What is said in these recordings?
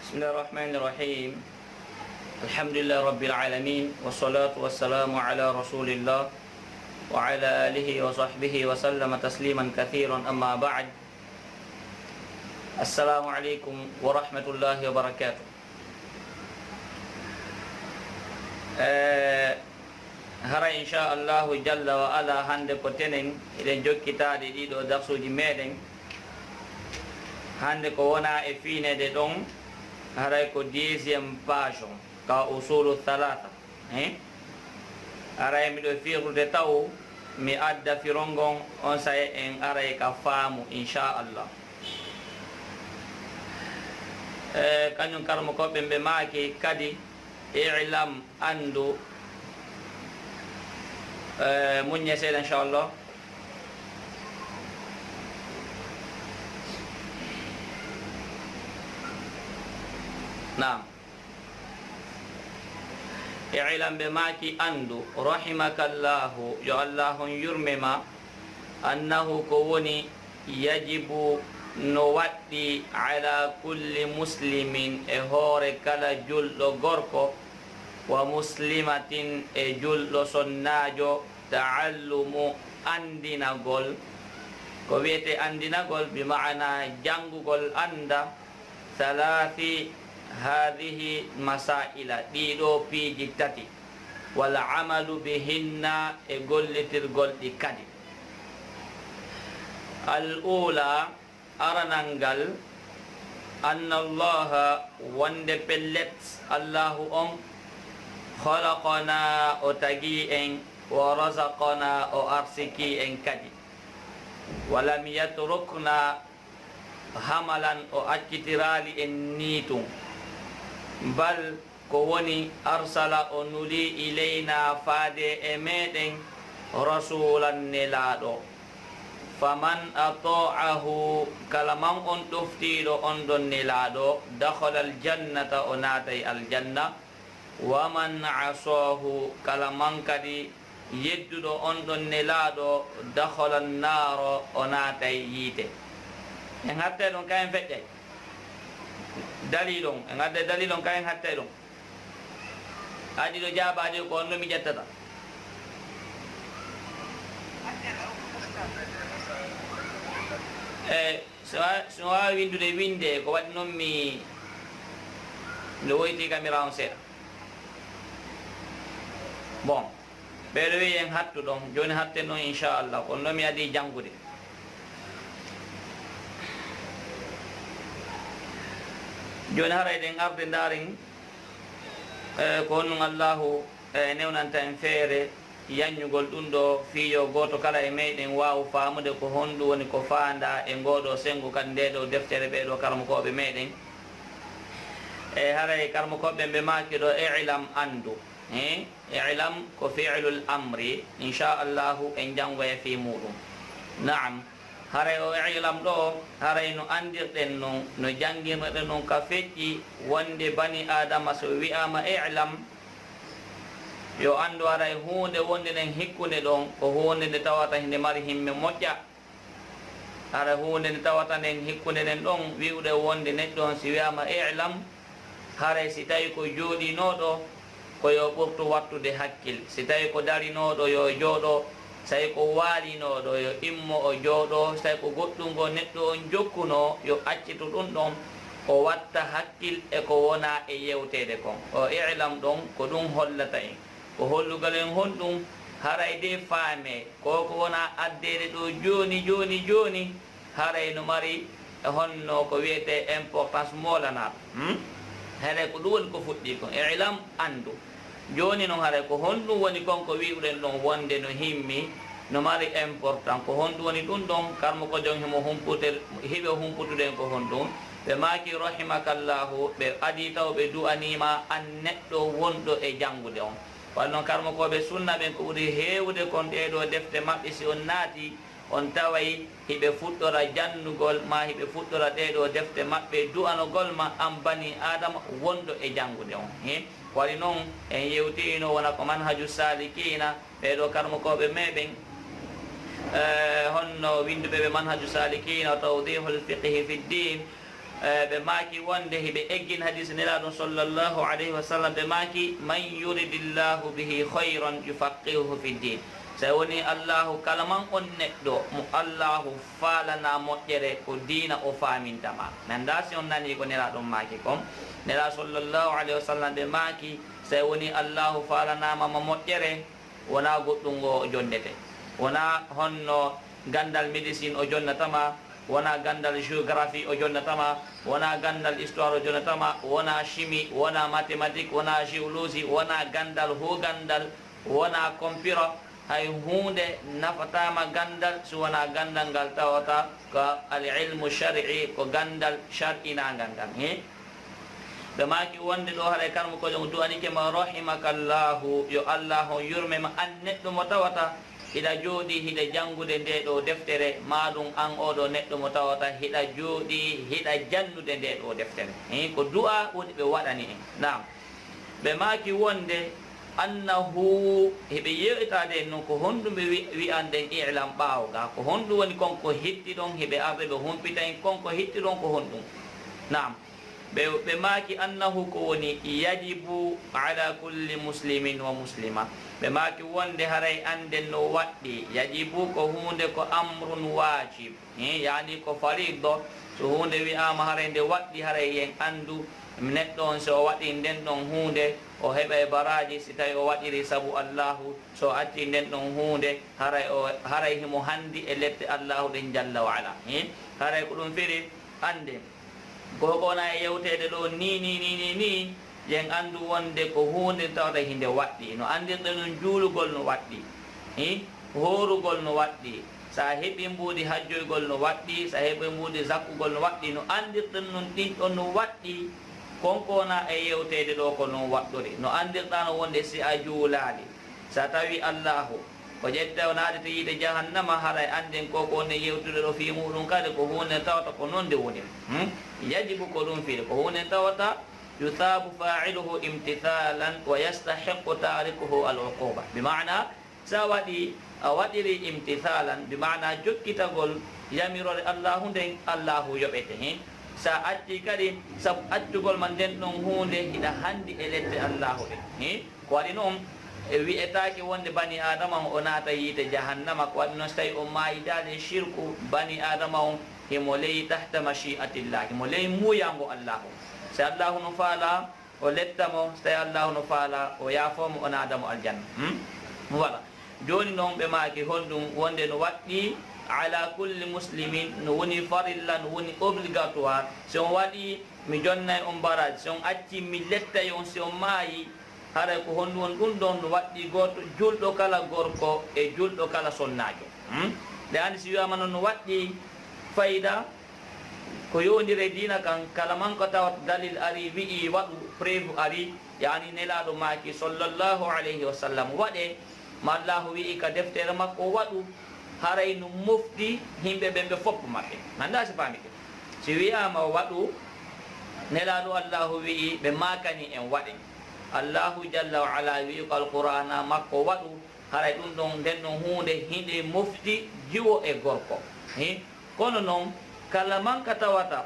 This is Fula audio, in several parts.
بسم الله الرحمن الرحيم. الحمد لله رب العالمين والصلاة والسلام على رسول الله وعلى آله وصحبه وسلم تسليما كثيرا. أما بعد، السلام عليكم ورحمة الله وبركاته. هرا إن شاء الله جل وعلا هند كتنين إلى جو كتاب ديدو درسو جميدين هند كونا إفينة دون haray ko 10e page ka usulu thalatha aray mi do firude taw mi adda firongon on say en aray ka faamu inshallah. Kanyum karmo ko be maaki kadi i'lam andu munye sel inshallah. نعم. اعلم بماكي أندو رحمك الله يا الله يرمما أنه كوني يجب نودي على كل مسلم إهور كلا جل غركو ومسلمة جل سناجو تعلم أندنا قول كويتي أندنا قول بمعنى جنگ قول أندا ثلاثي هذه مسائل ديدو في جتتي والعمل بهن اقول ترقل كدي. الأولى أرنانجل أن الله وندبلت الله خلقنا أتجيئن ورزقنا أرسكيئن كدي ولم يتركنا hamalan o accitirali en nitum bal ko woni arsala o nuli ilayna faade e meɗen rasulan nelaɗo faman ata'ahu kala man on ɗoftiɗo on ɗon nelaɗo dakhala aljannata o naatay aljanna waman asahu kala man kadi yedduɗo on ɗon nelaɗo dakhala annaro o naatay yiite. En hatte ɗon kayen feƴƴay dalilon en adde dalilon kayen hatte ɗon aɗi ɗo jaabaɗi ko onno mi ƴettata so wawi windude winde ko waɗi noon mi woyti kamira on seeɗa. Bon, ɓeɗo wi en hattu ɗon joni hatten ɗon inchallah ko onno mi adi janngude. joni hara eɗen arde ndaren ko honnun allahu newnanta en feere yanñugol ɗum ɗo fiyo goto kala e meɗen wawa famude ko honɗum woni ko fanda e ngoɗo sengo kadi nde ɗo deftere ɓeɗo karmakoɓe meɗen haray karmakoɓe ɓe maki ɗo i'lam andu i'lam ko fi'lul amri inchallahu en jangoya fi muɗum. Naam. haray o i'lam ɗo haray no andirɗen noon no jangirɗen noon ka feƴƴi wonde bani adama so wi'ama i'lam yo andu haray hunde wonde nden hikkunde ɗon ko hunde nde tawata nde mari himme moƴƴa. haray hunde nde tawata nden hikkunde nden ɗon wi'ude wonde neɗɗo on si wiyama i'lam haray si tawi ko jooɗinoɗo ko yo ɓurtu wattude hakkil, si tawi ko darinoɗo yo jooɗo, tawi ko waalinoɗo yo immo o jooɗo, tawi ko goɗɗum ngo neɗɗo on jokkuno yo accitu ɗum ɗon o watta hakkil e ko wona e yewtede kon. O i'lam ɗon ko ɗum hollata en ko hollugal en honɗum haray de faame ko wona addede ɗo joni joni joni haray no mari honno ko wiyete importance molanaɗo haray ko ɗum woni ko fuɗɗi kon i'lam andu. joni noon haray ko honɗum woni kon ko wi'uɗen ɗon wonde no himmi no mari important ko honɗum woni ɗum ɗon karmo ko jon himo hiɓe humputuɗen ko honɗum ɓe maki rahimakallahu ɓe adi taw ɓe du'anima an neɗɗo wonɗo e jangude on. wal noon karmo koɓe sunna ɓen ko ɓuuri hewde kon ɗeɗo defte maɓɓe si on naati on taway hiɓe fuɗɗora jannugol ma hiɓe fuɗɗora ɗeɗo defte maɓɓe du'anogol ma an bani adama wonɗo e jangude on. wari noon en yewtino wona ko manhaju salikina ɓeɗo karmokoɓe meɗen honno winduɓe ɓe manhaju salikina tawdihul fiqhi fi ddin بماكي وانده بأجن حديث نلاد صلى الله عليه وسلم بماكي من يريد الله به خيرا يفقهه في الدين سوني الله كلمان onneddo mo Allah falana moƴƴere ko dina o famintama nan dasi on nani ko nelaɗon maki kom nela sallallahu alaihi wasallam ɓe maki so woni Allah falanama ma moƴƴere wona goɗɗum o jondete wona honno gandal médecine o jonnatama wona gandal géographie o jonnatama wona gandal histoire o jonnatama wona chimie wona mathématique wona géologie wona gandal ho gandal wona computer hay hunde nafatama gandal so wona gandal ngal tawata ko al ilmu shar'i ko gandal shar'ina gandal ɓe maki wonde ɗo haɗa kanmo ko jom duwanike ma rahimakallahu yo Allah on yurmema an neɗɗo mo tawata hiɗa jooɗi hiɗa jangude nde ɗo deftere maɗum an oɗo neɗɗo mo tawata hiɗa jooɗi hiɗa jannude nde ɗo deftere ko du'a woni ɓe waɗani en nam ɓe maki wonde annahu heɓe yewtade noon ko honɗum ɓe wi'anden ilam ɓawga ko honɗum woni konko hetti ɗon heɓe arde ɓe humpita en konko hetti ɗon ko honɗum nam ɓe maki annahu ko woni yajibu ala kulli muslimin wa muslima ɓe maki wonde haray anden no waɗɗi yajibu ko hunde ko amrun wajib yani ko fariddo so hunde wi'ama haray nde waɗɗi haray yen andu neɗɗo on so waɗi nden ɗon hunde o heɓa e baraji si tawi o waɗiri sabu Allahu so acci nden ɗon hunde haray himo handi e lette Allahu ɗen jalla wa ala haray ko ɗum firi ande gogona e yewtede ɗo ni yen andu wonde ko hunde tawata hinde waɗɗi no andirɗe ɗum juulugol no waɗɗi horugol no waɗɗi sa heɓi mbuudi hajjoygol no waɗɗi sa heɓi mbuudi zakkugol no waɗɗi no andirɗen non ɗin ɗon no waɗɗi konkona e yewtede ɗo ko non waɗɗori no andirɗa no wonde si a juulaali sa tawi Allahu ko ƴetta o naade to yiide jahannama haray anden koko wonde yewtude ɗo fi muɗum kadi ko hunde tawata ko noon nde woni yajibu ko ɗum fiide ko hunde tawata yuthabu fa'iluhu imtithalan wa yastahiqu tarikuhu al-uquba bima'na sa waɗi a waɗiri imtithalan bima'na jokkitagol yamirore Allahu nden Allahu yoɓete sa acci kadi sabu accugol ma nden ɗon hunde hiɗa handi e ledde Allahu ɗen ko waɗi noon e wi'etake wonde bani adama o naata yiite jahannama ko waɗi noon so tawi o mayidade shirku bani adama on himo ley tahta mashi'atillah himo ley muyango Allahu so Allahu no faala o lettamo so tawi Allahu no faala o yaafomo o naadamo aljanna voilà joni noon ɓe maaki honɗum wonde no waɗɗi ala kulli muslimin no woni farilla no woni obligatoire si on waɗi mi jonnay on barade si on acci mi lettay on si on maayi haray ko honɗum won ɗum ɗon no waɗɗi goto julɗo kala gorko e julɗo kala sonnajo nde andi si wiyama noon no waɗɗi fayida ko yondire dina kan kala man ko tawat dalil ari wi'i waɗu preuve ari yani nelaɗo maaki sallllahu alayhi wa sallam waɗe ma Allahu wi'i ka deftere makko waɗu haray no mofti himɓe ɓe foppo maɓɓe nanda si famike si wiyama waɗu nelaɗo Allahu wi'i ɓe makani en waɗe Allahu jalla wa ala wi'i ko alqur'ana makko waɗu haray ɗum ɗon nden ɗon hunde hinde mofti jiwo e gorko kono noon kala man ka tawata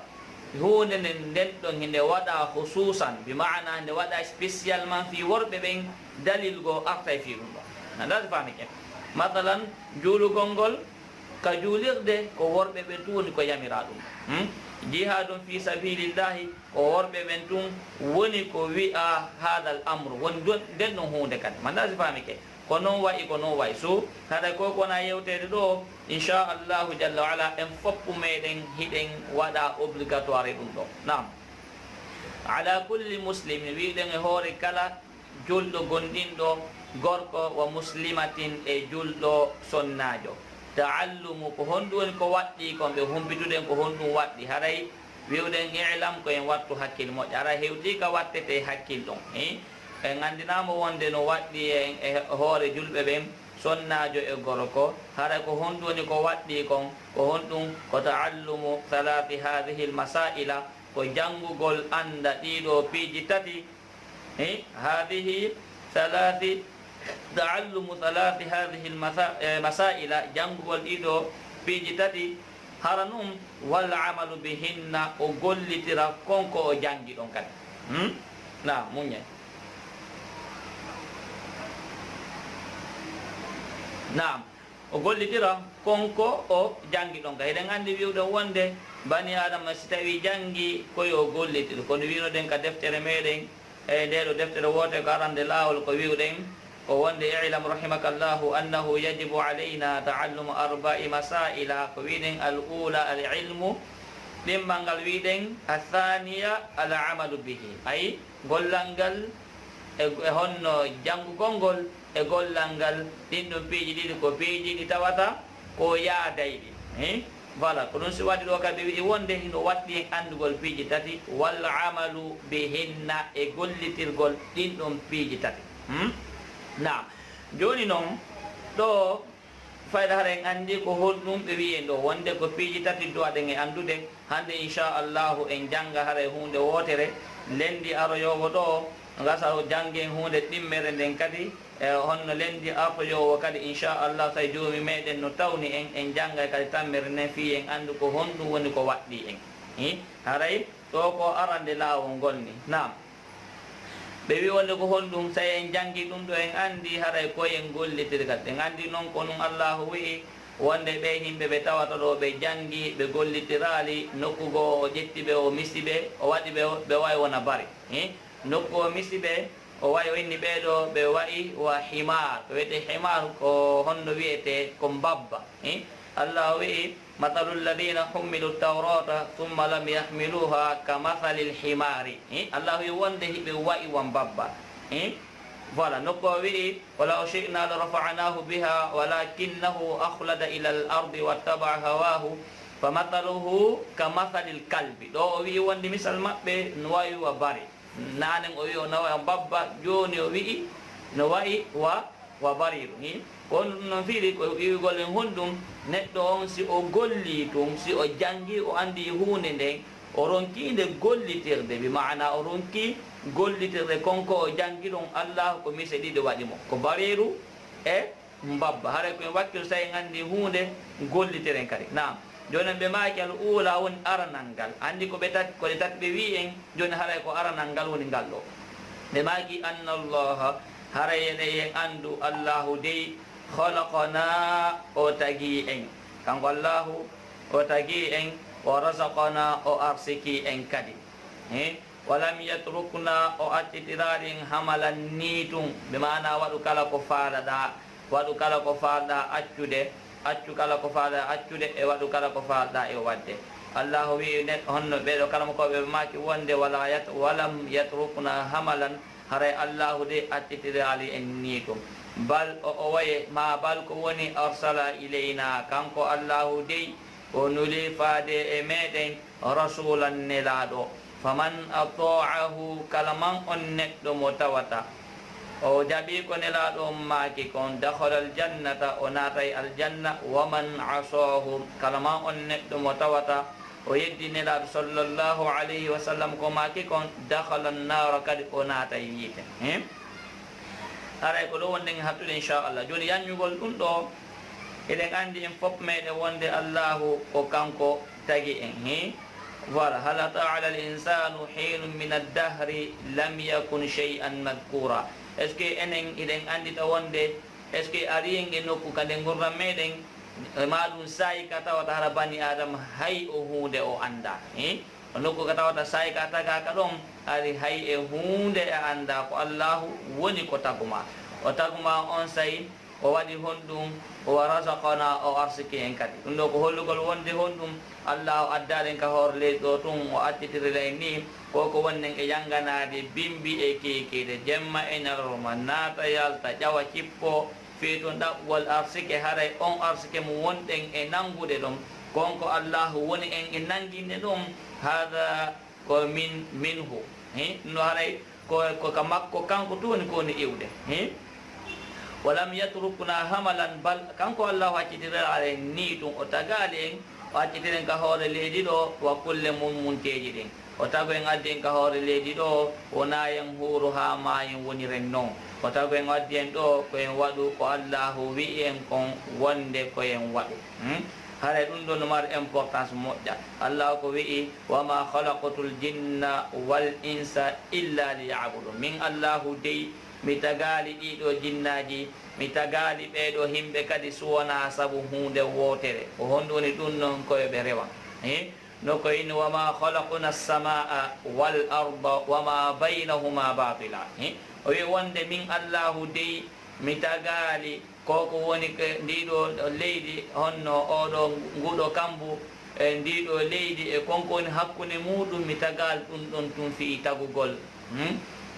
hunde nden ɗon hinde waɗa hususan bi maana nde waɗa spécialement fi worɓe ɓen dalil go artay fi ɗum ɗon nanda si famike mathalan juulugol ngol ka juulirde ko worɓe ɓen tun woni ko yamira ɗum jihadum fi sabilillahi ko worɓe ɓen tun woni ko wi'a hadal amre woni nden ɗon hunde kadi manda si famike ko noon wayi ko noon wayi so haɗa ko kona yewtede ɗo inchallahu jalla wa ala en foppu meɗen hiɗen waɗa obligatoire ɗum ɗo nam ala kulli muslimin wiɗen e hoore kala julɗo gonɗinɗo gorko wa muslimatin e julɗo sonnajo taallumu ko honɗum woni ko waɗɗi kon ɓe humpituden ko honɗum waɗɗi haray wiwɗen ilam ko en wattu hakkille moƴƴo ara hewti ka wattete hakkille ɗon en andinama wonde no waɗɗi en e hoore julɓe ɓen sonnajo e gorko haray ko honɗum woni ko waɗɗi kon ko honɗum ko taallumu halathi hadihi lmasaila ko janngugol anda ɗiɗo piiji tati hadihi halathi تعلم ثلاث هذه المسائل جنبول إيدو بيجي تاتي haranum wal amalu bihinna o gollitira konko o jangi ɗon kadi na muñe naam o gollitira konko o jangi ɗon ka eɗen andi wiwɗen wonde bani adama si tawi jangi koyo gollitira kono winoɗen ka deftere meɗen e ndeɗo deftere wote ko arande lawol ko wiwɗen o wonde ilam rahimakallahu annahu yajibu alayna taallumu arba'i masaila ko wiɗen al ula al ilmu ɗimmal ngal wiɗen athaniya al amalu bihi ay gollal ngal e honno jangugol ngol e gollal ngal ɗin ɗum piiji ɗiɗi ko piiji ɗi tawata ko yaadayɗi voilà ko ɗum si waɗi ɗo kadi wi wonde hino waɗɗi en andugol piiji tati wal amalu bihinna e gollitirgol ɗin ɗon piiji tati na joni noon ɗo fayda hara en andi ko holɗum ɓe wi en ɗo wonde ko piiji tati duwaɗen e andude hande inchallahu en janga hara hunde wotere lendi aroyowo ɗo gasa jangen hunde ɗimmere nden kadi e honno lendi artoyowo kadi inchallah tawi joomi meɗen no tawni en jangga kadi tammere nden fi en andu ko honɗum woni ko waɗɗi en haray ɗo ko arande laawol ngol ni nam ɓe wi wonde ko honɗum so en jangi ɗum ɗo en andi haray koyen gollitiri kadi en andi noon ko ɗum allahu wi'i wonde ɓe yimɓe ɓe tawata ɗo ɓe jangi ɓe gollitirali nokku go o ƴetti ɓe o misi ɓe o waɗi ɓe wawi wona bari nokku o misi ɓe o wawi o inni ɓeɗo ɓe waɗi wa himar ɓe wiyete himar ko honno wiyete ko mbabba allah wi'i mathalu lladina hummilu tawrata thumma lam yahmiluha ka mathali lhimari allah wi wonde hiɓe wa'i wa mbabba voilà nokku o wi'i walaw shi'na la rafa'nahu biha walakinahu akhlada ila al ardi wattaba'a hawahu fa mathaluhu ka mathali lkalbi ɗo o wi'i wonde misal maɓɓe no wawi wa bari nanen o wi o nawa mbabba joni o wi'i no wayi wa bariru kono ɗum noon fiiri ko iwigol en honɗum neɗɗo on si o golli ɗum si o jangi o andi hunde nden o ronkinde gollitirde bi mana o ronki gollitirde konko o jangi ɗum allah ko mise ɗiɗi waɗi mo ko bariru e mbabba haray koye wakkil so en andi hunde gollitiren kadi nam joni ɓe maki al ula woni aranal ngal andi koɓe tati koɗe tati ɓe wi en joni haray ko aranal ngal woni ngal ɗo ɓe maki anna allaha haray ene en andu allahu dey halaqana o tagi en kanko allahu o tagi en o razaqana o arsiki en kadi walam yatrukna o accitiraɗi en hamalan ni tum ɓe mana waɗu kala ko faalaɗa waɗu kala ko faalaɗa accude accu kala ko faala accude e waɗu kala ko faalɗa e wadde allahu wi honno ɓeɗo kala mo koɓe maki wonde walam yatrukna hamalan haray allahu de accitirali en ni ɗum bal o waye ma bal ko woni arsala ilayna kanko allahu dey o nuli faade e meɗen rasulan nelaɗo faman ata'ahu kala man on neɗɗo mo tawata o jaɓi ko nelaɗo maaki kon dakhala aljannata o naatay aljanna waman asahu kala ma on neɗɗo mo tawata o yeddi nelaɗo sallllahu alayhi wa sallam ko maaki kon dakhala annara kadi o naatay yiite aray ko ɗo wonde en hattude inchallah joni yanñugol ɗum ɗo eɗen andi en fof meɗen wonde allahu o kanko tagi en voilà hal ata ala l insanu hinum min addahri lam yakun shay'an madkura est ce que enen eɗen andita wonde est ce que ari en e nokku kade gurdam meɗen maɗum sayi ka tawata hara bani adama hay o hunde o anda o nokku ka tawata sayi ka tagaka ɗon ari hay e hunde e anda ko allahu woni ko taguma o taguma on sayi o waɗi honɗum o razaqana o arsiki en kadi ɗum ɗo ko hollugol wonde honɗum allah o addaɗen ka hoore leydi ɗo tun o accitiriɗa en ni koko wonnen e yanganade bimbi e kekede jemma e ñalorma naata yalta ƴawa cippo fi to ɗaɓɓol arsike haray on arsike mo wonɗen e nangude ɗum konko allahu woni en e nanginde ɗum hada ko minhu no haray ko ka makko kanko tuni ko woni iwde walam yatrukna hamalan bal kanko allahu accitirare ni ɗum o tagali en o accitiren ka hoore leydi ɗo wa kulle munteji ɗin o tago en addi en ka hoore leydi ɗo wona en huuru ha ma en woniren noon o tago en addi en ɗo koyen waɗu ko allahu wi en kon wonde koyen waɗu hare ɗum ɗo no mari importance moƴƴa. Allah ko wi'i wama khalaqatul jinna wal insa illa liya'budun. Min Allahu dey mi tagali ɗiɗo jinnaji, mi tagali ɓeɗo himɓe kadi suwona sabu hunde wotere ko honɗum woni ɗum noon koye ɓe rewa no ko inni wama khalaqna as-samaa wal arda wama baynahuma batila. O wi wonde min Allahu dey mi tagali koko woni ndiɗo leydi honno oɗo nguɗo kambu e ndiɗo leydi e konko woni hakkude muɗum mi tagal ɗum ɗon tum fi tagugol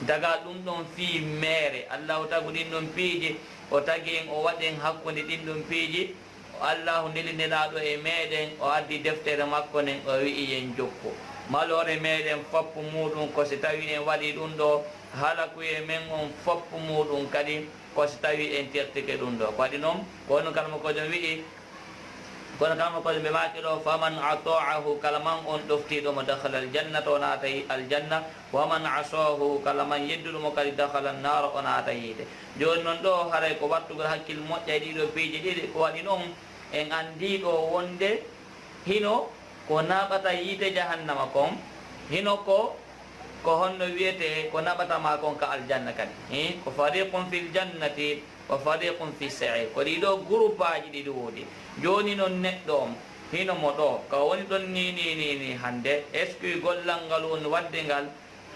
daga ɗum ɗon fi mere. Allahu tagu ɗin ɗon piiji o tagi en o waɗen hakkude ɗin ɗon piiji. Allahu nelinaɗo e meɗen o addi deftere makko nen o wi'i yen jokko malore meɗen foppu muɗum ko si tawi en waɗi ɗum ɗo halakuye men on foppu muɗum kadi ko si tawi en tertike ɗum ɗo waɗi noon kono kalma koɗon wi'i kono kalma koɗon ɓe maki ɗo faman ata'ahu kala man on ɗoftiɗomo dakhala aljannata o naata aljanna waman asahu kala man yedduɗomo kadi dakhala annara o naata yiide. Joni noon ɗo haray ko wattugol hakkille moƴƴa e ɗiɗo piiji ɗiɗi ko waɗi noon en andi ɗo wonde hino ko naɓata yiite jahannama kon hino ko honno wiyete ko naɓatama kon ka aljanna kadi ko fariqun fil jannati wa fariqun fi sa'ir ko ɗiɗo groupe aji ɗiɗi woodi. Joni noon neɗɗo on hino mo ɗo ka woni ɗon ni hande est ce que gollal ngal woni wadde ngal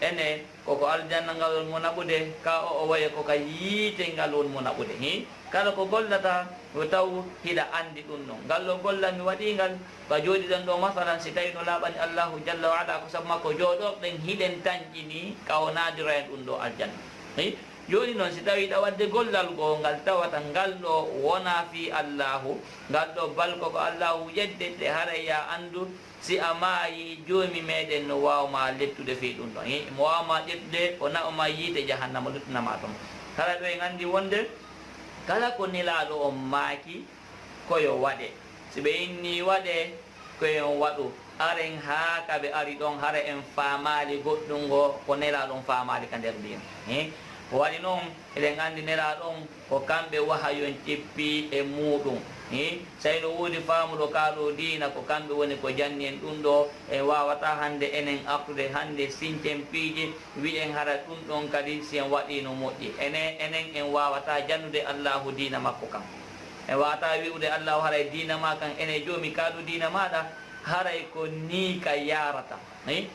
ene koko aljanna ngal won mo naɓude ka o waye koka yiite ngal won mo naɓude kala ko gollata o taw hiɗa andi ɗum ɗon ngal ɗo gollal mi waɗi ngal ka jooɗiɗen ɗo masalan si tawi no laaɓani Allahu jalla wa ala ko sabu makko jooɗorɗen hiɗen tañƴini ka o naadira en ɗum ɗo aljanna. Joni noon si tawi ɗa wadde gollal goo ngal tawata ngal ɗo wona fi Allahu ngal ɗo balko ko Allahu yeddete haray ya andu si a maayi joomi meɗen no wawma lettude fi ɗum ɗon mo wawma ƴettude o naɓama yiite jahannama luttunama toon. Kala ɗo en andi wonde kala ko nelaɗo on maaki koyo waɗe si ɓe inni waɗe koyon waɗu aren ha kaɓe ari ɗon hara en famali goɗɗum ngo ko nelaɗon famali ka nder ndin ko waɗi noon eɗen andi nelaɗon ko kamɓe wahayon cippi e muɗum say no woodi faamuɗo kaɗo dina ko kamɓe woni ko janni en ɗum ɗo en wawata hande enen artude hande sincen piiji wi'en hara ɗum ɗon kadi si en waɗi no moƴƴi enen en wawata jannude Allahu dina makko kam en wawata wi'ude Allahu haray dina ma kan ene joomi kaɗo dina maɗa haray ko ni ka yarata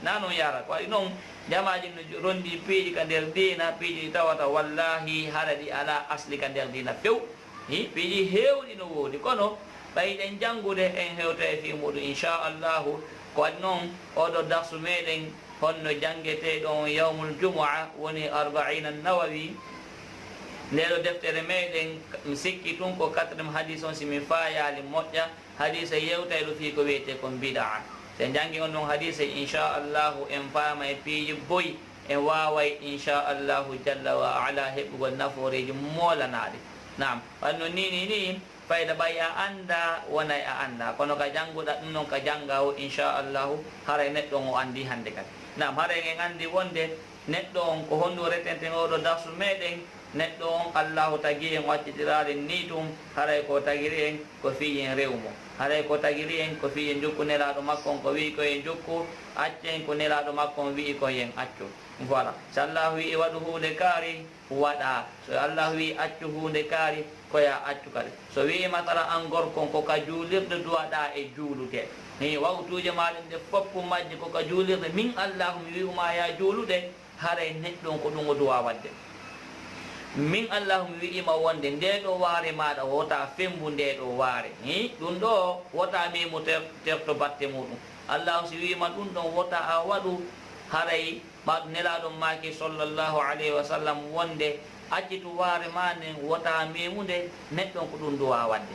na noon yarata waɗi noon jamaji no rondi piiji ka nder dina piiji ɗi tawata wallahi hara ɗi ala asli ka nder dina few piiji hewɗi no woodi kono ɓayɗen janngude en hewta e fi muɗum inchallahu ko waɗi noon oɗo darsu meɗen honno jangete ɗon yawmul jumua woni 40 nawawi ndeɗo deftere meɗen mi sikki tun ko 4 hadis on simin fayali moƴƴa hadisa yewtayɗo fi ko wiyete kon bidaa sen jangi on ɗon hadisa inchallahu en faama e piiji boyi en waway inchallahu jalla wa ala heɓugol naforeji molanaɗe nam wanno ni fayda ɓay a anda wonay a anda kono ka jannguɗa ɗum noon ka janga o inchallahu haray neɗɗo o andi hande kadi nam haray en andi wonde neɗɗo on ko honɗum retenten oɗo darsu meɗen neɗɗo on Allahu tagi en waccitirade ni tum haray ko tagiri en ko fiyen rewmo haray ko tagiri en ko fiyen jokku nelaɗo makko on ko wi ko en jokku accen ko nelaɗo makko on wi ko yen accu voilà so Allah wi waɗu hunde kaari waɗa so Allah wi accu hunde kaari koya accu kadi so wi masala an gorkon ko ka juulirde duwaɗa e juulude wawtuje maɗen ɗe foppu majje ko ka juulirde min Allahu mi wi'uma ya juulude haray neɗɗon ko ɗum o duwa wadde min Allahu mi wi'ima wonde ndeɗo waare maɗa wota fembu ndeɗo waare ɗum ɗo wota mimo terto batte muɗum Allahu si wima ɗum ɗon wota a waɗu haray maɗum nelaɗon maki sallllahu alayhi wa sallam wonde accitu waare ma nden wota mimude neɗɗon ko ɗum duwa wadde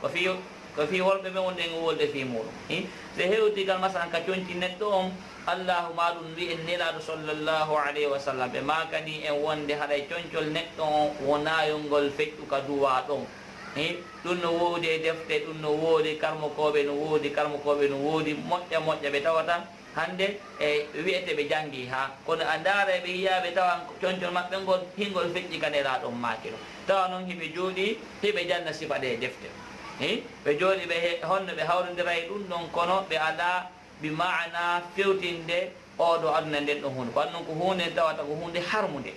ko fi holɓe ɓe wonde en wolde fi muɗum so hewtigal masalan ka conci neɗɗo on Allahu maɗum wi en nelaɗo sallllahu alayhi wa sallam ɓe makani en wonde haɗay concol neɗɗo on wonayolngol feƴƴu ka duwa ɗon ɗum no woodi e defte ɗum no woodi karmokoɓe no woodi karmokoɓe no woodi moƴƴa ɓe tawata hande e wiyete ɓe jangi ha kono a ndaara ɓe yiyaɓe tawa concol maɓɓe ngol hingol feƴƴi ka nelaɗon makiro tawa noon hiɓe jooɗi hiɓe janna sifa ɗe e defte ɓe jooɗi ɓe honno ɓe hawrodiray ɗum ɗon kono ɓe ala bi maana fewtinde oɗo aduna nden ɗon hunde ko aduna ko hunde tawata ko hunde harmude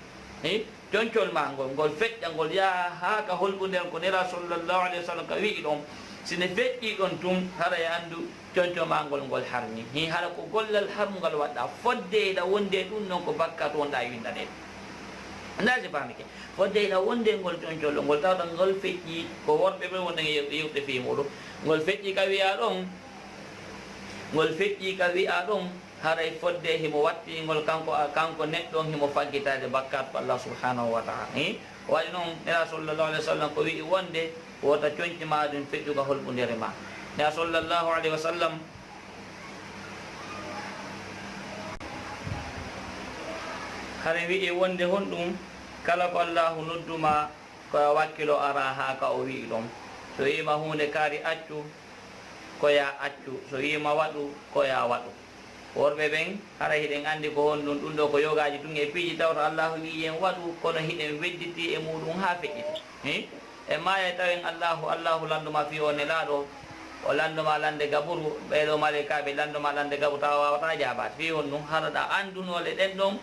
joncol ma ngol feƴƴa ngol yaha ha ka holɓunden ko nera sallllahu alayhi wa sallam ka wi'i ɗon sine feƴƴi ɗon tum hara e anndu conco ma ngol harmi hara ko gollal harmugal waɗɗa foddeyɗa wonde ɗum noon ko bakkat wonɗa windaɗen ndaji famike foddeyɗa wonde ngol concolɗo ngol tawɗa ngol feƴƴi ko worɓe ɓe wonde yewɗe fi muɗum ngol feƴƴi ka wiya ɗon ngol feƴƴi ka wi'a ɗon haray fodde himo wattingol kanko neɗɗon himo faggitade bakkat ko Allah subhanahu wa ta'ala waɗi noon nera sallllahu alayhi wa sallam ko wi'i wonde wota coñci ma ɗum feƴƴuga holɓudere ma nera sallllahu alayhi wa sallam hare wi'i wonde honɗum kala ko allahu nodduma koya wakkilo ara ha ka o wi'i ɗon so wima hunde kaari accu koya accu so wima waɗu koya waɗu worɓe ɓen hara hiɗen andi ko honɗum ɗum ɗo ko yogaji tun e piiji tawta allahu wi en waɗu kono hiɗen wedditi e muɗum ha feƴƴiti e maya tawen allahu landuma fi o nelaɗo o landuma lande gaburu ɓeɗo malaikaɓe landuma lande gaburu tawa wawata jabat fi on ɗum haraɗa andunole ɗen ɗon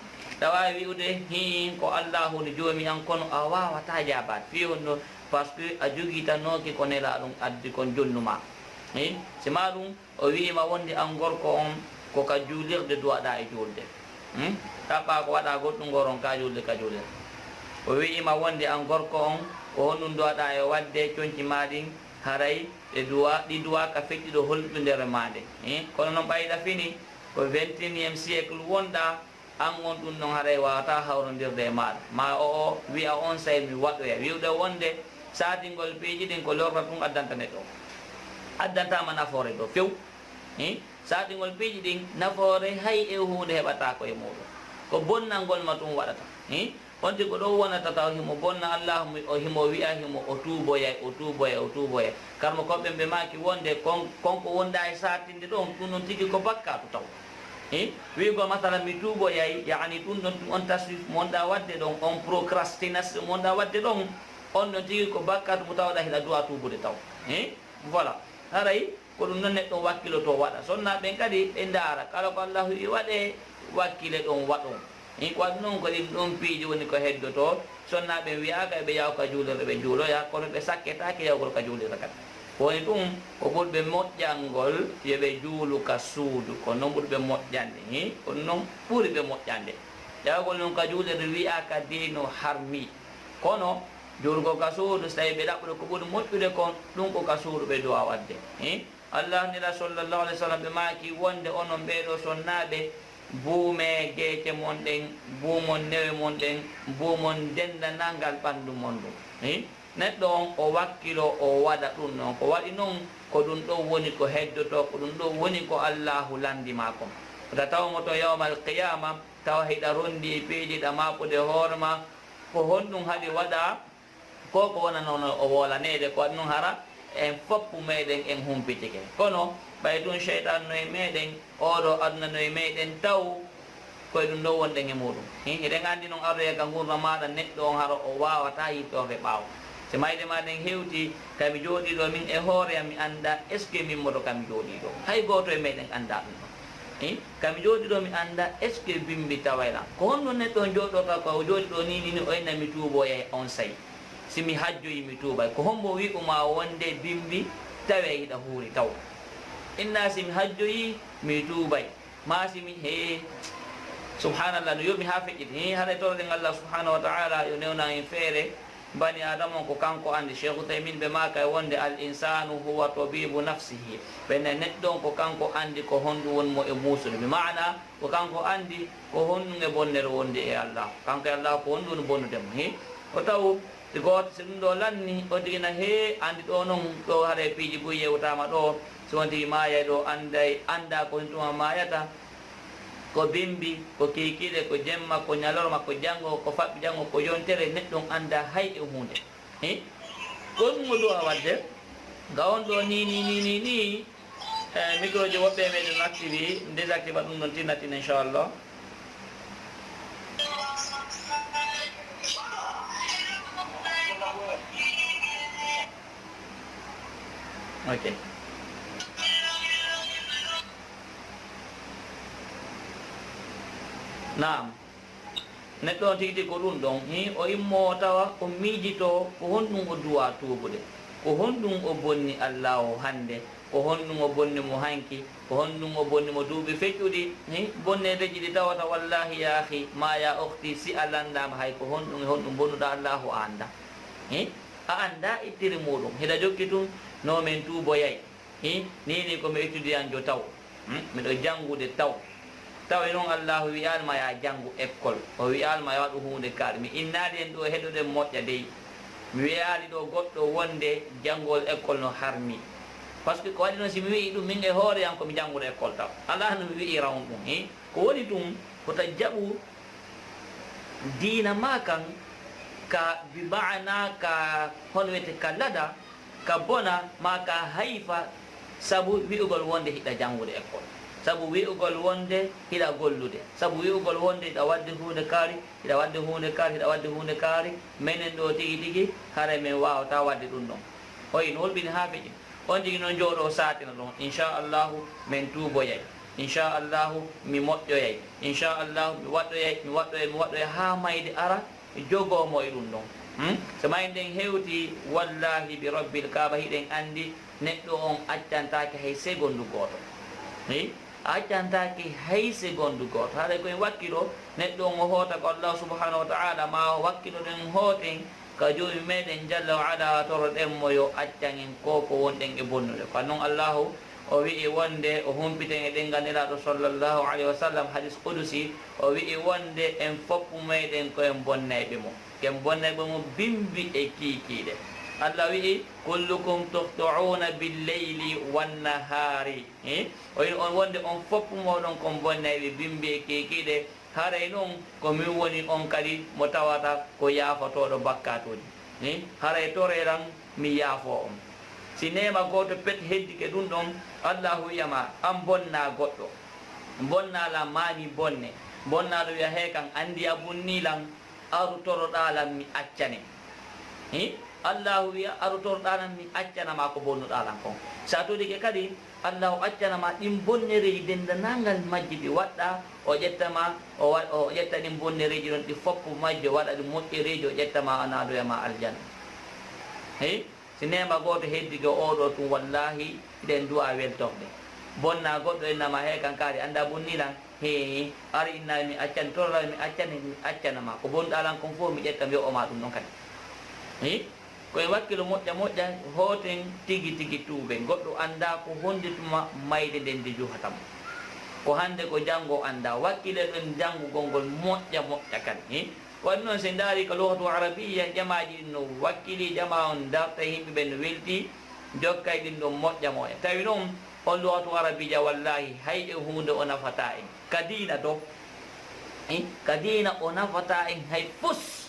tawa wi'ude ko allahu ni joomi an kono a wawata jabat fi on ɗo par ce que a joguitanoki ko nelaɗum addi kon jonnuma sima ɗum o wima wonde an gorko on koka juulirde duwaɗa e julde ɗaɓɓa ko waɗa goɗɗum goron ka julde ka julde o wi'ima wonde an gorko on ko honɗum duwaɗa e wadde coñci maɗin haray ɗi duwa ka feƴƴiɗo holɗudere maɗe kono noon ɓayɗa fini ko 21e siècle wonɗa an on ɗum noon haray wawata hawrodirde e maɗa ma o wiya on say mi waɗoya wiwɗe wonde satingol piiji ɗin ko lorta tun addanta neɗɗo addantama nafoore ɗo few satingol piiji ɗin nafoore hay e hunde heɓata ko e muɗum ko bonnal ngol ma tum waɗata onti ko ɗo wonata taw himo bonna allah himo wiya himo o tuuboya karmo koɓɓe ɓe maki wonde konko wonda e satinde ɗon ɗum noon tigui ko bakkatu taw wigo masala mi tuuboyay yani ɗum ɗon on taswif mo wonɗa wadde ɗon on procrastination mo wonɗa wadde ɗon on ɗon tigui ko bakkatu mo tawɗa hiɗa duwa tuubude taw voilà haray ko ɗum noon neɗɗo wakkiloto waɗa sonna ɓen kadi ɓe ndaara kala ko allahu i waɗe wakkile ɗon waɗon waɗi noon ko ɗin ɗon piiji woni ko heddoto sonna ɓe wiyaka ɓe yaw ka juulirde ɓe juuloya kono ɓe sakketake yawgol ka juulirde kadi woni ɗum ko ɓurɓe moƴƴangol yoɓe juulu ka suudu ko noon ɓurɓe moƴƴande ko noon ɓuri ɓe moƴƴande yawgol noon ka juulirde wiyaka dino harmi kono juulgol ka suudu so tawi ɓe ɗaɓɓude ko ɓuri moƴƴude kon ɗum ko ka suudu ɓe duwa wadde allah nila sallllahu alih w sallam ɓe maki wonde onon ɓeɗo sonnaɓe buume geece mon ɗen buumon newe mon ɗen buumon dendanalngal ɓanndu mon ɗum neɗɗo on o wakkilo o waɗa ɗum noon ko waɗi noon ko ɗum ɗo woni ko heddoto ko ɗum ɗo woni ko allahu landima kon ta tawmo to yawmal qiyama tawa hiɗa rondi piijiɗa maɓude hoorema ko honɗum haɗi waɗa ko ko wona noon o wolanede ko waɗi noon hara en foppu meɗen en humpitike kono ɓay ɗum cheytan no e meɗen oɗo aduna no e meɗen taw koye ɗum ɗo wonɗen e muɗum eɗen andi noon ardoye ka gurna maɗa neɗɗo on hara o wawata yittorde ɓaawo so mayde maɗen hewti kami jooɗiɗo min e hoore am mi anda est ce que min moto kami jooɗiɗo hay goto e meɗen anda ɗum ɗon kami jooɗiɗo mi anda est ce que bimbi tawaylan ko honɗum neɗɗo on jooɗota ko jooɗiɗo ni oyna mi tuuboya on sayi simi hajjoyi mi tuubay ko hombo wi'uma wonde bimbi tawe hiɗa huuri taw inna simi hajjoyi mi tuubay ma simi subhanallah no yomi ha feƴƴiti haɗa toroɗen allah subhanahu wa ta'ala yo newna en feere bani adama ko kanko andi cheikh utaymin ɓe maka e wonde al insanu huwa tabibu nafsihi ɓenne neɗɗon ko kanko andi ko honɗum wonmo e muusude mi mana ko kanko andi ko honɗum e bonnere wonde e allah kanko e allah ko honɗum woni bonnudemo o taw goto so ɗum ɗo lanni o tigina andi ɗo noon ɗo haɗa piiji boyi yewtama ɗo so won tigi maaya ɗo anda ko tuma mayata ko bimbi ko kikiɗe ko jemma ko ñalorma ko janggo ko faɓɓi janggo ko yontere neɗɗon anda hay e hunde ko ɗum o duwa wadde ga on ɗo ni micro ji woɓɓe meɗen activi désactiva ɗum ɗon tinnatin inchallah Okay. Naam. Neɗɗo tigi ko ɗum ɗon o immo tawa o miijito ko honɗum o duwa tuubude, ko honɗum o bonni Allah o hannde, ko honɗum o bonni mo hanki, ko honɗum o bonni mo duuɓi feƴƴuɗi bonnedeji ɗi tawata wallahi ya ahi ma ya okti si a landama hay ko honɗum e honɗum bonnuɗa Allah o anda a anda ittiri muɗum heɗa jokki tun no min tuuboyay nini komi étudiant jo taw miɗo janngude tawi noon allahu wiyalma ya janngu école o wiyalma ya waɗu hunde kaari mi innani en ɗo heɗuɗen moƴƴa dey mi wiyali ɗo goɗɗo wonde janngol école no harmi par ce que ko waɗi noon si mi wii ɗum min e hoore yan komi janngude école taw ala no mi wii rawn ɗum ko woni ɗum kota jaɓu diina ma kan ka bi mana ka hono wiyete ka lada ka bona ma ka hayfa sabu wi'ugol wonde hiɗa janngude école, sabu wi'ugol wonde hiɗa gollude, sabu wi'ugol wonde hiɗa wadde hunde kaari, hiɗa wadde hunde kaari, hiɗa wadde hunde kaari. Minen ɗo tigi tigi hare min wawata wadde ɗum ɗon. Oyi no holɓini ha feƴi on tigi noon jooɗo satina ɗon inchallahu min tuuboyay, inchallahu mi moƴƴoyay, inchallahu mi waɗɗoyay ha mayde ara jogomo e ɗum ɗon. So mayden hewti wallahi bi rabbil kaaba hiɗen andi neɗɗo on accantaki hay segondu goto, accantaki hay segondu goto. haɗa koye wakkilo neɗɗo on o hoota ko Allah subhanahu wa ta'ala ma wakkilo ɗen hooten ka joni meɗen jalla wa ala toroɗen mo yo accan en ko wonɗen e bonnude. Ko noon allahu o wi'i wonde o humpiten e ɗengal nelaɗo sallllahu alayhi wa sallam hadis qudusi o wi'i wonde en foppu meɗen koyen bonnayɓe mo, ken bonnayɓe mo bimbi e kiikiiɗe. Allah wi'i kullukum tukhtu'una billeyli wannahari o wi on wonde on foppu moɗon kon bonnayɓe bimbi e kiikiiɗe. haray noon ko min woni on kadi mo tawata ko yaafotoɗo bakkatuji haray toreran mi yaafo on. Si nema goto pet heddike ɗum ɗon allahu wiyama an bonna goɗɗo, bonnala mani bonne, bonnaɗo wiya he kan andi a bunnilan arutoroɗalan mi accane. Allahu wiya arutoroɗalan mi accanama ko bonnuɗalan kon. Sa todike kadi allahu accanama ɗin bonnereji dendanangal majji ɗi waɗɗa o ƴettama o ƴetta ɗin bonnereji ɗon ɗi foppu majji o waɗa ɗi moƴƴereji o ƴettama anaɗoyama aljanna. Si nema goto heddigo oɗo tum wallahi ɗen duwa weltorde. Bonna goɗɗo innama he kan kaari anda bonnilan ari innami mi accani torlal mi accanama ko bonɗalan kon fof mi ƴetta mi wi'oma ɗum ɗon kadi koye wakkilo moƴƴa hooten tigi tigi tuuɓe. Goɗɗo anda ko hondituma mayde nden de juhatamo, ko hande ko janngo anda wakkile ɗon janngugol ngol moƴƴa kadi waɗi noon sen daari ko lughatu arabiya jamaji ɗin no wakkili jama on darta yimɓe ɓe no welti jokkay ɗin ɗon moƴƴa moƴa. Tawi noon on lughatu arabiya wallahi hay e hunde o nafata en ka diina to ka diina o nafata en hay fus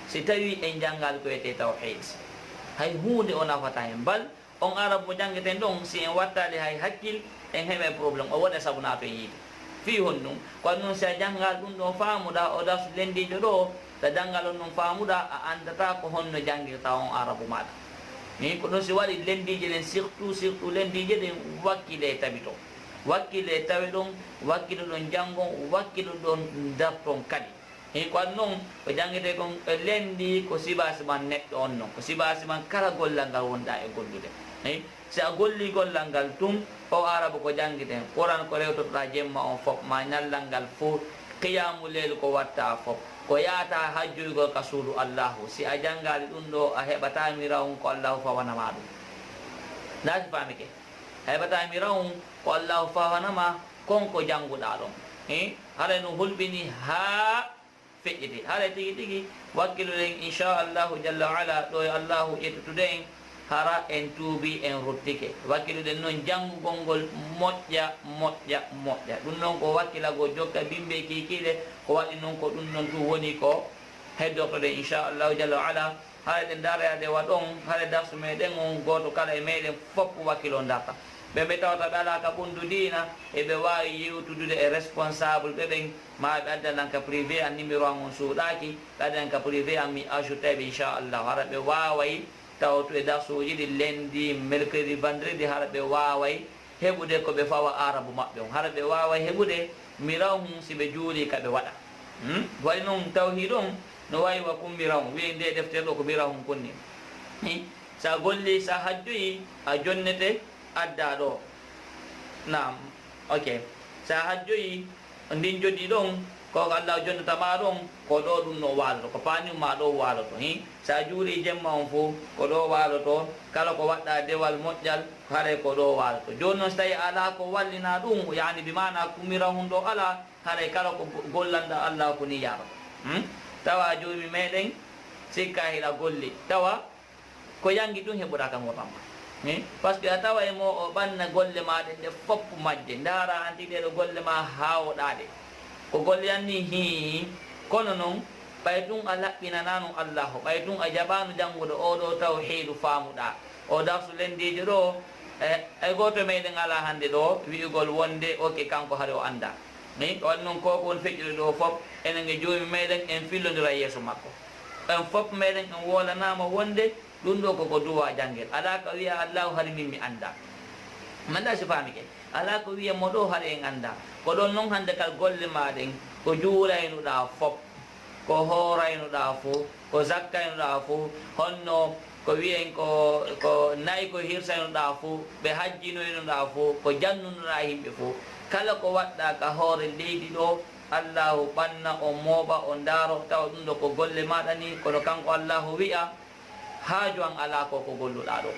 si tawi en janngal ko wiyete tawhiid, hay hunde o nafata en. Bal on arab mo janngeten ɗon si en wattali hay hakkil en heɓe probléme o waɗa sabu nato en yiide fi honɗum. ko noon si a janngal ɗum ɗon faamuɗa o darsu lendijo ɗo so janngal on ɗon faamuɗa a andata ko honno janngirta on arabu maɗa ko ɗum si waɗi lendije ɗen surtout lendije ɗen wakkile tabito, wakkile tawi ɗon, wakkilo ɗon janngon, wakkilo ɗon darton kadi ko an noon ko janngete kon lendi ko sibasi man neɗɗo on noon, ko sibasi man kala gollal ngal wonɗa e gollude. Si a golli gollal ngal tum o arabu ko janngiten Quran ko rewtotoɗa jemma on fof ma ñallal ngal fof qiyamu leyl ko watta fof ko yaata hajjoygol ka suudu allahu. Si a janngali ɗum ɗo a heɓatami rawun ko allahu fawanama ɗum. Nasi famike a heɓatami rawun ko allahu fawanama konko jannguɗa ɗon haɗa no hulɓini ha feƴƴete. haɗa tigi tigi wakkiluɗen inchallahu jalla wa ala ɗo e allahu ƴettutude en hara en tuubi en ruttike. wakkiluɗen noon janngugol ngol moƴƴa ɗum noon ko wakkilago jokka bimɓe kikiɗe ko waɗi noon ko ɗum noon ɗum woni ko heddortoɗe inchallahu jalla wa ala. haɗa ɗen darayade waɗon haɗa darsu meɗen on goto kala e meɗen foppu wakkilo darta. ɓe tawata ɓe ala ka ɓundu dina eɓe wawi yewtudude e responsable ɓeɓen ma ɓe addanan ka privé an numéro an on suuɗaki ɓe addanan ka privé an mi ajouté ɓe inchallahu hara ɓe waway taw to e darsuji ɗi lendi mercredi vendredi hara ɓe waway heɓude ko ɓe fawa arabu maɓɓe on hara ɓe waway heɓude miraw mum si ɓe juuli ka ɓe waɗa waɗi noon tawhid on no wawi wa kum miraw wiye nde deftere ɗo ko miraw hum kunni sa golli sa hajjoyi a jonnete adda ɗo nam ok sa hajjoyi ndin joddi ɗon ko Allah jonnatama ɗon ko ɗo ɗum no waloto ko panima ɗo waloto sa juuri jemma on fo ko ɗo waloto kala ko waɗɗa dewal moƴƴal haare ko ɗo waloto joni noon so tawi ala ko wallina ɗum yani bimana kumira hum ɗo ala haare kala ko gollanda Allah ko ni yaroto tawa joni meɗen sikka hiɗa golli tawa ko yangi ɗum heɓuɗa kan wotamma par ce que a tawa e mo o ɓanna golle maɗe nde fopp majje dara anti ɗeɗo golle ma hawoɗaɗe ko golle anni hi kono noon ɓay tun a laɓɓinanano allahu ɓay tun a jaɓano janngude oɗo tawhidu faamuɗa o darsu lendiji ɗo e goto meɗen ala hande ɗo wi'ugol wonde ok kanko haare o anda waɗi noon koko won feƴƴude ɗo fof enen e joomi meɗen en fillodira yeeso makko en fof meɗen en wolanama wonde ɗum ɗo koko duwa janguel ala ko wiya allahu haari min mi anda manda si faami ke ala ko wiya mo ɗo haare en anda ko ɗon noon hande kal golle maɗen ko juuraynuɗa fof ko horaynuɗa fo ko zakkaynuɗa fo honno ko wiyen ko nayi ko hirsaynuɗa fo ɓe hajjinoynuɗa fo ko jannunoɗa yimɓe fo kala ko waɗɗa ka hoore leydi ɗo allahu ɓanna o mooɓa o daaro tawa ɗum ɗo ko golle maɗa ni kono kanko allahu wiya haaju an ala ko golluɗa ɗo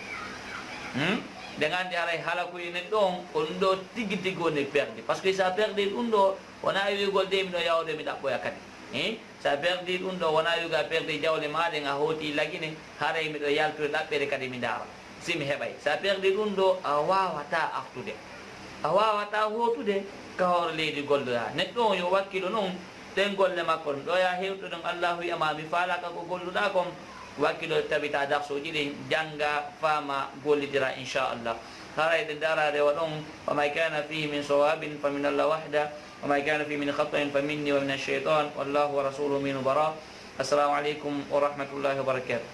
nde gandi haray halakuye neɗɗo on ko ɗum ɗo tigi tigi woni perdi par ce que sa perdi ɗum ɗo wona wigol de miɗo yawde mi ɗaɓɓoya kadi sa perdi ɗum ɗo wona wiga perdi jawle maɗen a hooti lagine haray miɗo yaltude ɗaɓɓere kadi mi daara simi heɓay sa perdi ɗum ɗo a wawata artude a wawata hotude ka hoore leydi golluɗa neɗɗo on yo wakkilo noon ɗen golle makko ɗum ɗo ya hewtuɗon allahu wiyama mi falaka ko golluɗa kon wakkilo tabita darsuji ɗi janga fama gollidira inchallah haray ɗe dara rewa ɗon wama kana fihi min sawabin fa min allah wahda wama kana fihi min khata'in fa minni wa min alcheitan wallahu wa rasuluhu min bara assalamu aleykum wa rahmatullahi wa barakatuh